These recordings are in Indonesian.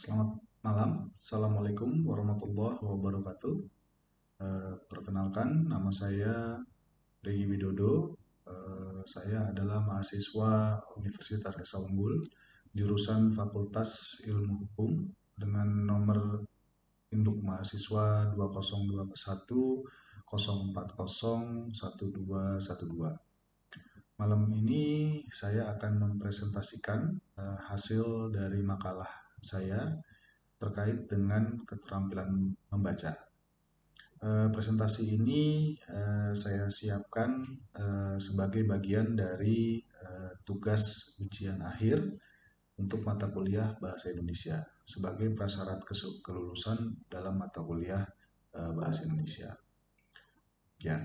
Selamat malam, Assalamualaikum warahmatullahi wabarakatuh. Perkenalkan, nama saya Regi Widodo. Saya adalah mahasiswa Universitas Esa Unggul, jurusan Fakultas Ilmu Hukum dengan nomor induk mahasiswa 2021 040 1212. Malam ini saya akan mempresentasikan hasil dari makalah saya terkait dengan keterampilan membaca. Presentasi ini saya siapkan sebagai bagian dari tugas ujian akhir untuk mata kuliah Bahasa Indonesia sebagai prasyarat kelulusan dalam mata kuliah Bahasa Indonesia. Ya,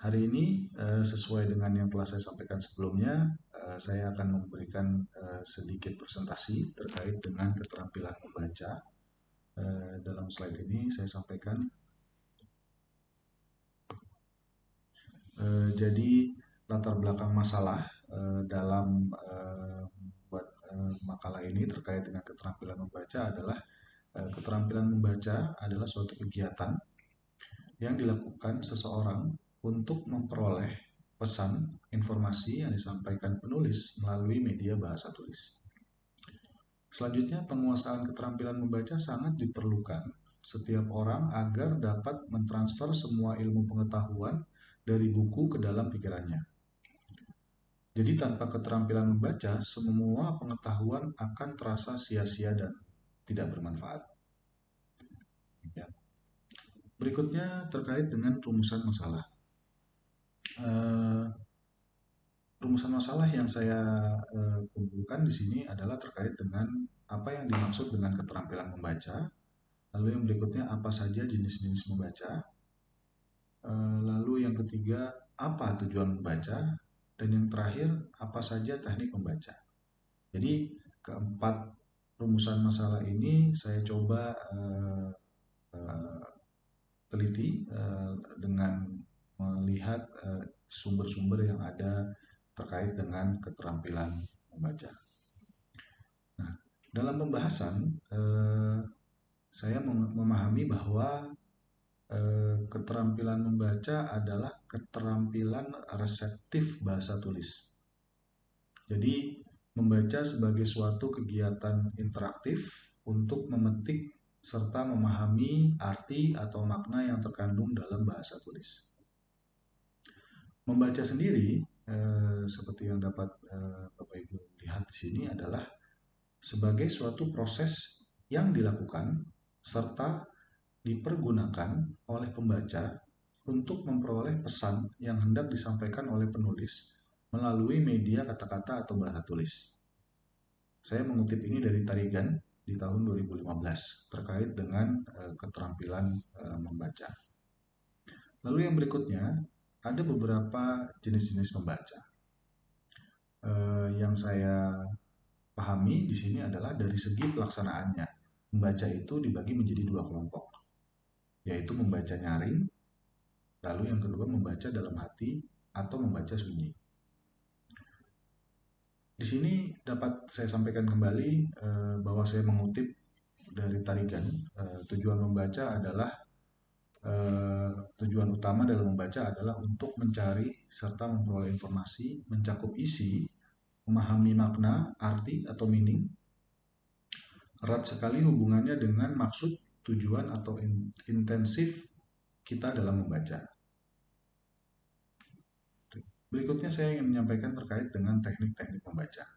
hari ini sesuai dengan yang telah saya sampaikan sebelumnya, saya akan memberikan sedikit presentasi terkait dengan keterampilan membaca. Dalam slide ini saya sampaikan. Jadi latar belakang masalah dalam buat makalah ini terkait dengan keterampilan membaca adalah keterampilan membaca adalah suatu kegiatan yang dilakukan seseorang untuk memperoleh pesan informasi yang disampaikan penulis melalui media bahasa tulis. Selanjutnya, penguasaan keterampilan membaca sangat diperlukan setiap orang agar dapat mentransfer semua ilmu pengetahuan dari buku ke dalam pikirannya. Jadi tanpa keterampilan membaca, semua pengetahuan akan terasa sia-sia dan tidak bermanfaat. Ya. Berikutnya terkait dengan rumusan masalah. Rumusan masalah yang saya kumpulkan di sini adalah terkait dengan apa yang dimaksud dengan keterampilan membaca. Lalu yang berikutnya apa saja jenis-jenis membaca. Lalu yang ketiga apa tujuan membaca. Dan yang terakhir apa saja teknik membaca. Jadi keempat rumusan masalah ini saya coba teliti dengan melihat sumber-sumber yang ada terkait dengan keterampilan membaca. Nah, dalam pembahasan saya memahami bahwa keterampilan membaca adalah keterampilan reseptif bahasa tulis. Jadi membaca sebagai suatu kegiatan interaktif untuk memetik serta memahami arti atau makna yang terkandung dalam bahasa tulis. Membaca sendiri seperti yang dapat Bapak Ibu lihat di sini adalah sebagai suatu proses yang dilakukan serta dipergunakan oleh pembaca untuk memperoleh pesan yang hendak disampaikan oleh penulis melalui media kata-kata atau bahasa tulis. Saya mengutip ini dari Tarigan di tahun 2015 terkait dengan keterampilan membaca. Lalu yang berikutnya ada beberapa jenis-jenis membaca. Yang saya pahami di sini adalah dari segi pelaksanaannya. Membaca itu dibagi menjadi dua kelompok, yaitu membaca nyaring, lalu yang kedua membaca dalam hati atau membaca sunyi. Di sini dapat saya sampaikan kembali bahwa saya mengutip dari Tarigan. Tujuan membaca adalah tujuan utama dalam membaca adalah untuk mencari serta memperoleh informasi, mencakup isi, memahami makna, arti atau meaning. Erat sekali hubungannya dengan maksud, tujuan atau intensif kita dalam membaca. Berikutnya saya ingin menyampaikan terkait dengan teknik-teknik membaca.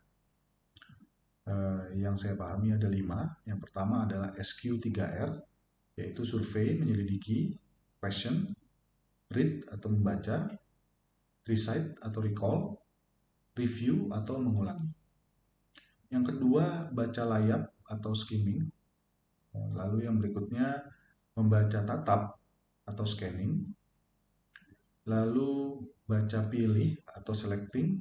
Yang saya pahami ada 5. Yang pertama adalah SQ3R, yaitu survei, menyelidiki, question, read atau membaca, recite atau recall, review atau mengulangi. Yang kedua baca layap atau skimming. Lalu yang berikutnya membaca tatap atau scanning. Lalu baca pilih atau selecting.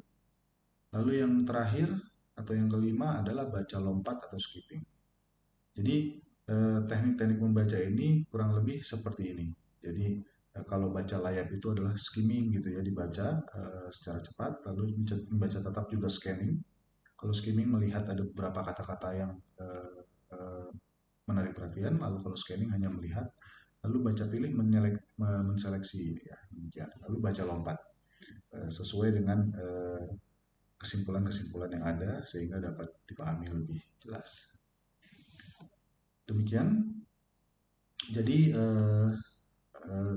Lalu yang terakhir atau yang kelima adalah baca lompat atau skipping. Jadi teknik-teknik membaca ini kurang lebih seperti ini. Jadi kalau baca layap itu adalah skimming gitu ya, dibaca secara cepat. Lalu membaca tatap juga scanning. Kalau skimming melihat ada beberapa kata-kata yang eh, menarik perhatian, lalu kalau scanning hanya melihat, lalu baca pilih menseleksi, ya, demikian. Lalu baca lompat sesuai dengan kesimpulan-kesimpulan yang ada sehingga dapat dipahami lebih jelas. Demikian. Jadi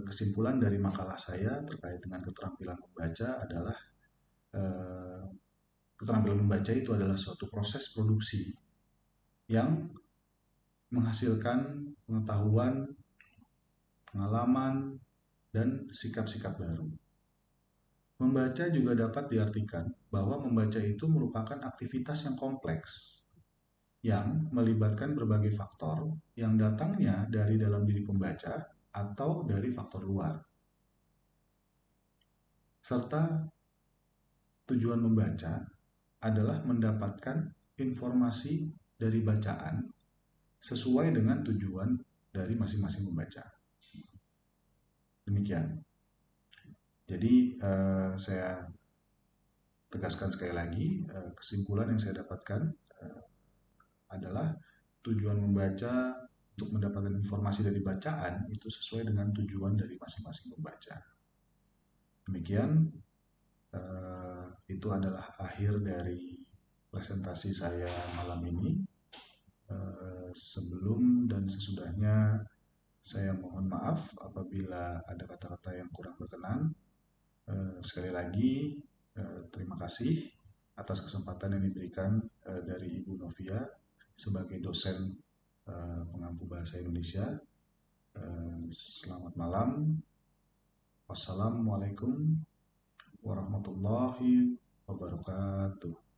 kesimpulan dari makalah saya terkait dengan keterampilan membaca adalah eh, keterampilan membaca itu adalah suatu proses produksi yang menghasilkan pengetahuan, pengalaman, dan sikap-sikap baru. Membaca juga dapat diartikan bahwa membaca itu merupakan aktivitas yang kompleks yang melibatkan berbagai faktor yang datangnya dari dalam diri pembaca atau dari faktor luar. Serta tujuan membaca adalah mendapatkan informasi dari bacaan sesuai dengan tujuan dari masing-masing pembaca. Demikian. Jadi saya tegaskan sekali lagi, kesimpulan yang saya dapatkan adalah tujuan membaca untuk mendapatkan informasi dari bacaan itu sesuai dengan tujuan dari masing-masing pembaca. Demikian, itu adalah akhir dari presentasi saya malam ini. Sebelum dan sesudahnya saya mohon maaf apabila ada kata-kata yang kurang berkenan. Sekali lagi, terima kasih atas kesempatan yang diberikan dari Ibu Novia sebagai dosen pengampu bahasa Indonesia. Selamat malam. Wassalamualaikum warahmatullahi wabarakatuh.